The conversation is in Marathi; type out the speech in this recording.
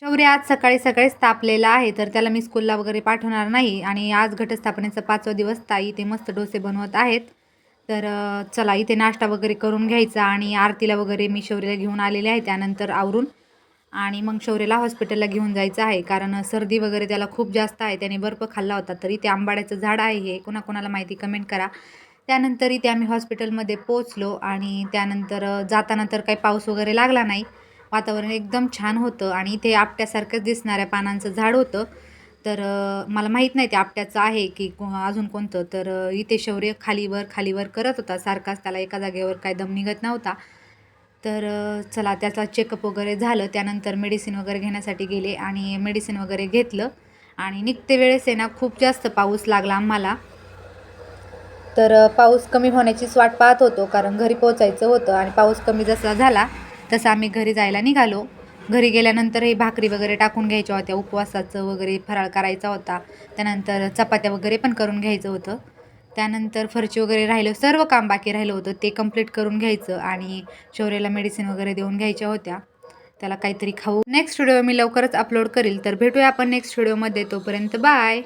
शौर्य आज सकाळीच तापलेला आहे, तर त्याला मी स्कूलला वगैरे पाठवणार नाही आणि आज घटस्थापनेचा 5वा दिवस. ताई इथे मस्त डोसे बनवत आहेत. तर चला इथे नाश्ता वगैरे करून घ्यायचा आणि आरतीला वगैरे मी शौर्यला घेऊन आलेले आहे त्यानंतर आवरून आणि मग शौर्यला हॉस्पिटलला घेऊन जायचं आहे. कारण सर्दी वगैरे त्याला खूप जास्त आहे. त्याने बर्फ खाल्ला होता. तर इथे आंबाड्याचं झाड आहे हे. कोणाकोणाला माहिती कमेंट करा. त्यानंतर इथे आम्ही हॉस्पिटलमध्ये पोहोचलो आणि त्यानंतर जाताना तर काही पाऊस वगैरे लागला नाही. वातावरण एकदम छान होतं आणि इथे आपट्यासारखंच दिसणाऱ्या पानांचं झाड होतं. तर मला माहीत नाही ते आपट्याचं आहे की अजून कोणतं. तर इथे शौर्य खालीवर करत होता सारखाच. त्याला एका जागेवर काही दम निघत नव्हता. तर चला त्याचा चेकअप वगैरे झालं. त्यानंतर मेडिसिन वगैरे घेण्यासाठी गेले आणि मेडिसिन वगैरे घेतलं आणि निघते वेळेस आहे ना खूप जास्त पाऊस लागला आम्हाला. तर पाऊस कमी होण्याचीच वाट पाहत होतो कारण घरी पोहोचायचं होतं आणि पाऊस कमी जसा झाला तसं आम्ही घरी जायला निघालो. घरी गेल्यानंतर हे भाकरी वगैरे टाकून घ्यायच्या होत्या. उपवासाचं वगैरे फराळ करायचा होता. त्यानंतर चपात्या वगैरे पण करून घ्यायचं होतं. त्यानंतर फरशी वगैरे राहिलं, सर्व काम बाकी राहिलं होतं ते कंप्लीट करून घ्यायचं आणि शौर्याला मेडिसिन वगैरे देऊन घ्यायच्या होत्या. त्याला काहीतरी खाऊ. नेक्स्ट व्हिडिओ मी लवकरच अपलोड करील. तर भेटूया आपण नेक्स्ट व्हिडिओमध्ये. तोपर्यंत बाय.